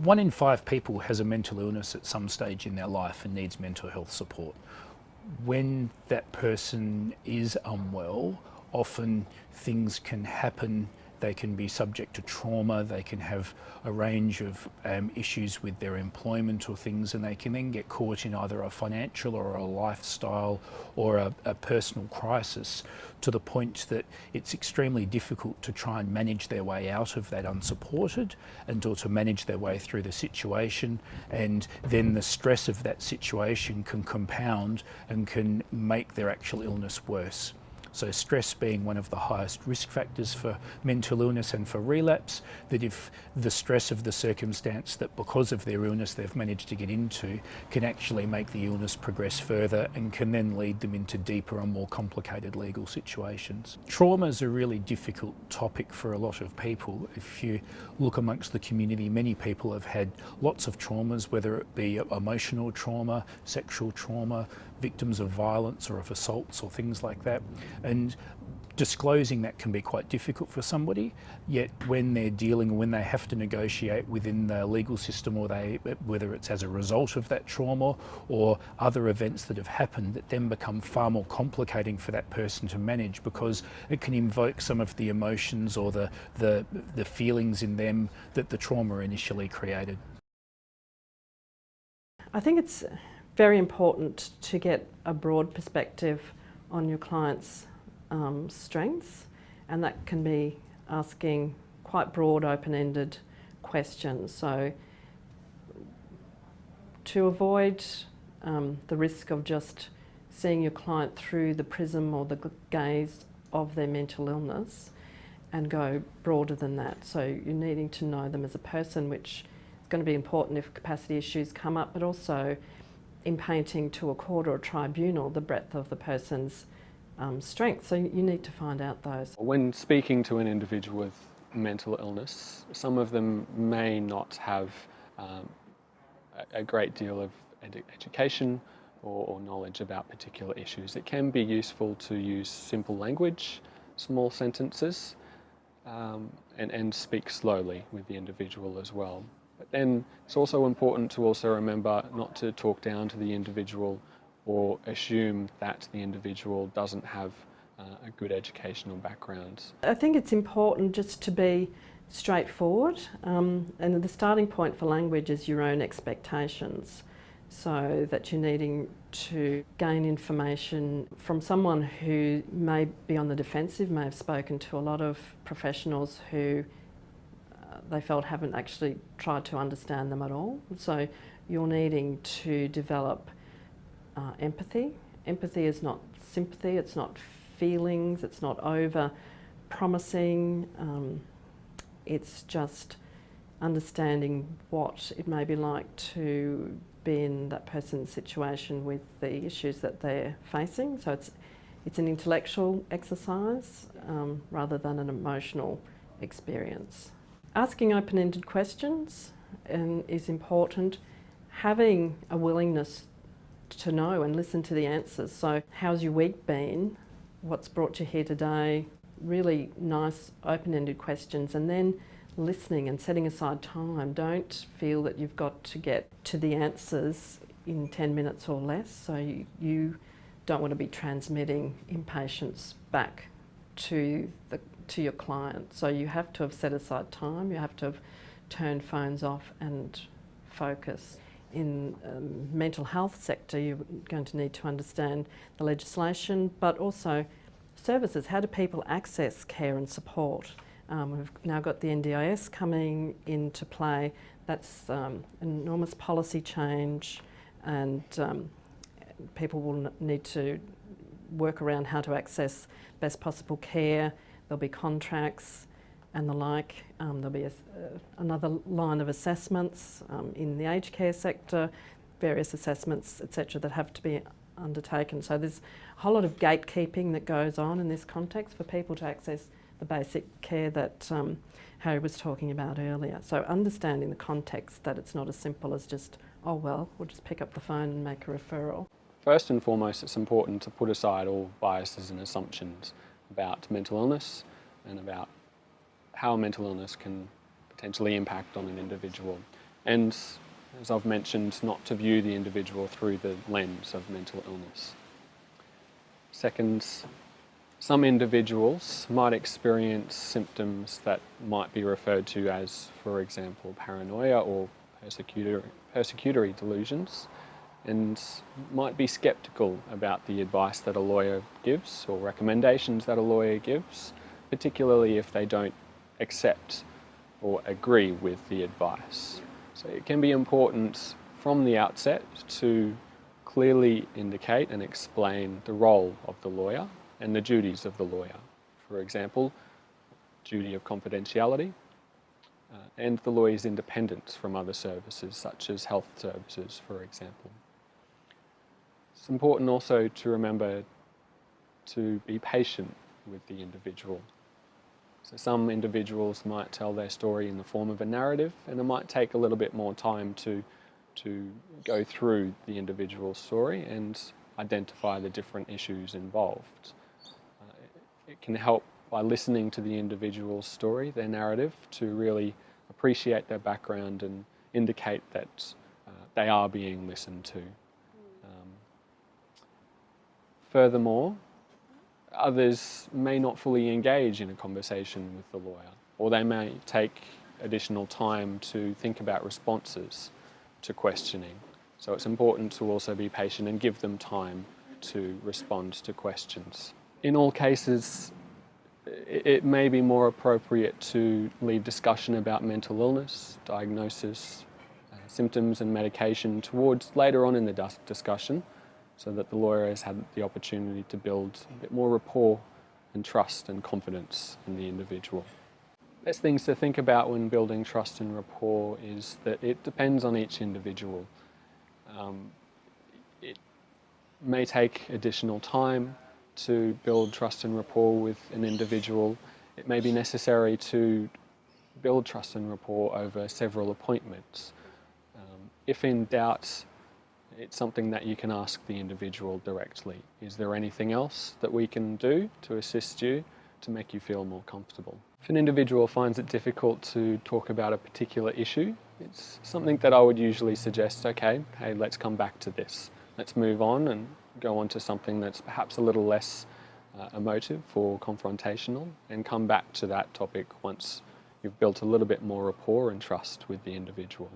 1 in 5 people has a mental illness at some stage in their life and needs mental health support. When that person is unwell, often things can happen. They can be subject to trauma, they can have a range of issues with their employment or things, and they can then get caught in either a financial or a lifestyle or a personal crisis, to the point that it's extremely difficult to try and manage their way out of that unsupported, and or to manage their way through the situation. And then the stress of that situation can compound and can make their actual illness worse. So stress being one of the highest risk factors for mental illness and for relapse, that if the stress of the circumstance that because of their illness they've managed to get into can actually make the illness progress further and can then lead them into deeper and more complicated legal situations. Trauma is a really difficult topic for a lot of people. If you look amongst the community, many people have had lots of traumas, whether it be emotional trauma, sexual trauma, victims of violence or of assaults or things like that. And disclosing that can be quite difficult for somebody, yet when they're dealing, when they have to negotiate within the legal system, or whether it's as a result of that trauma or other events that have happened, that then become far more complicating for that person to manage, because it can invoke some of the emotions or the feelings in them that the trauma initially created. I think it's very important to get a broad perspective on your client's strengths, and that can be asking quite broad, open-ended questions. So to avoid the risk of just seeing your client through the prism or the gaze of their mental illness and go broader than that. So you're needing to know them as a person, which is going to be important if capacity issues come up, but also in painting to a court or a tribunal the breadth of the person's strength. So you need to find out those. When speaking to an individual with mental illness, some of them may not have a great deal of education or knowledge about particular issues. It can be useful to use simple language, small sentences, and speak slowly with the individual as well. But then it's also important to also remember not to talk down to the individual or assume that the individual doesn't have a good educational background. I think it's important just to be straightforward, and the starting point for language is your own expectations, so that you're needing to gain information from someone who may be on the defensive, may have spoken to a lot of professionals who they felt haven't actually tried to understand them at all. So you're needing to develop empathy. Empathy is not sympathy, it's not feelings, it's not over promising, it's just understanding what it may be like to be in that person's situation with the issues that they're facing. So it's an intellectual exercise rather than an emotional experience. Asking open-ended questions is important. Having a willingness to know and listen to the answers. So how's your week been? What's brought you here today? Really nice open-ended questions, and then listening and setting aside time. Don't feel that you've got to get to the answers in 10 minutes or less. So you don't want to be transmitting impatience back to your client. So you have to have set aside time, you have to have turned phones off and focus. In the mental health sector, you're going to need to understand the legislation, but also services. How do people access care and support? We've now got the NDIS coming into play. That's an enormous policy change, and people will need to work around how to access best possible care. There'll be contracts and the like. There'll be another line of assessments in the aged care sector, various assessments, etc., that have to be undertaken. So there's a whole lot of gatekeeping that goes on in this context for people to access the basic care that Harry was talking about earlier. So understanding the context, that it's not as simple as just, oh well, we'll just pick up the phone and make a referral. First and foremost, it's important to put aside all biases and assumptions about mental illness and about how mental illness can potentially impact on an individual. and, as I've mentioned, not to view the individual through the lens of mental illness. Second, some individuals might experience symptoms that might be referred to as, for example, paranoia or persecutory delusions, and might be sceptical about the advice that a lawyer gives or recommendations that a lawyer gives, particularly if they don't accept or agree with the advice. So it can be important from the outset to clearly indicate and explain the role of the lawyer and the duties of the lawyer. For example, duty of confidentiality and the lawyer's independence from other services such as health services, for example. It's important also to remember to be patient with the individual. So some individuals might tell their story in the form of a narrative, and it might take a little bit more time to go through the individual story and identify the different issues involved. It can help by listening to the individual's story, their narrative, to really appreciate their background and indicate that they are being listened to. Furthermore, others may not fully engage in a conversation with the lawyer, or they may take additional time to think about responses to questioning. So it's important to also be patient and give them time to respond to questions. In all cases, it may be more appropriate to leave discussion about mental illness, diagnosis, symptoms and medication towards later on in the discussion, so that the lawyer has had the opportunity to build a bit more rapport and trust and confidence in the individual. Best things to think about when building trust and rapport is that it depends on each individual. It may take additional time to build trust and rapport with an individual. It may be necessary to build trust and rapport over several appointments. If in doubt, it's something that you can ask the individual directly. Is there anything else that we can do to assist you to make you feel more comfortable? If an individual finds it difficult to talk about a particular issue, it's something that I would usually suggest, okay, hey, let's come back to this. Let's move on and go on to something that's perhaps a little less emotive or confrontational, and come back to that topic once you've built a little bit more rapport and trust with the individual.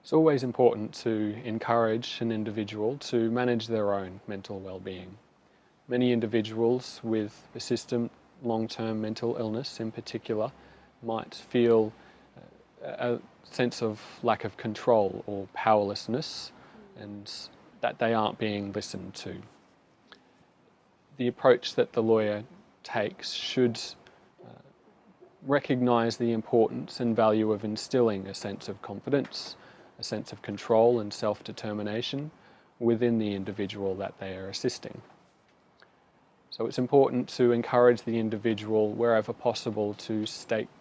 It's always important to encourage an individual to manage their own mental well-being. Many individuals with persistent long-term mental illness in particular might feel a sense of lack of control or powerlessness, and that they aren't being listened to. The approach that the lawyer takes should recognise the importance and value of instilling a sense of confidence, a sense of control and self-determination within the individual that they are assisting. So it's important to encourage the individual, wherever possible, to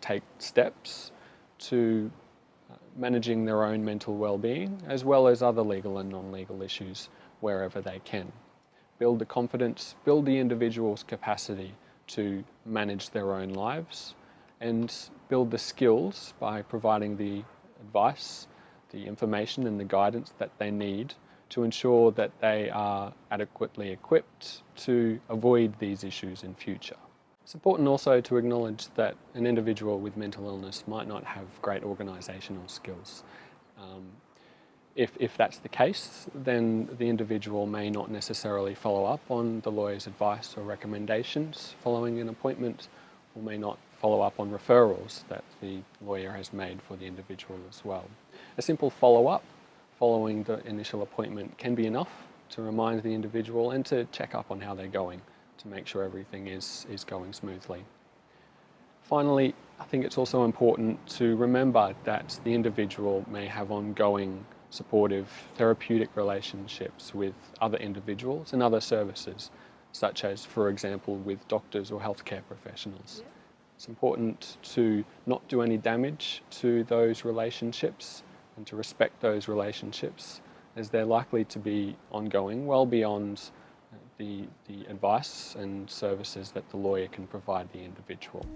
take steps to managing their own mental well-being, as well as other legal and non-legal issues wherever they can. Build the confidence, build the individual's capacity to manage their own lives, and build the skills by providing the advice, the information and the guidance that they need to ensure that they are adequately equipped to avoid these issues in future. It's important also to acknowledge that an individual with mental illness might not have great organisational skills. If that's the case, then the individual may not necessarily follow up on the lawyer's advice or recommendations following an appointment, or may not follow up on referrals that the lawyer has made for the individual as well. A simple follow-up following the initial appointment can be enough to remind the individual and to check up on how they're going, to make sure everything is going smoothly. Finally, I think it's also important to remember that the individual may have ongoing supportive therapeutic relationships with other individuals and other services, such as, for example, with doctors or healthcare professionals. Yeah. It's important to not do any damage to those relationships and to respect those relationships, as they're likely to be ongoing well beyond the advice and services that the lawyer can provide the individual.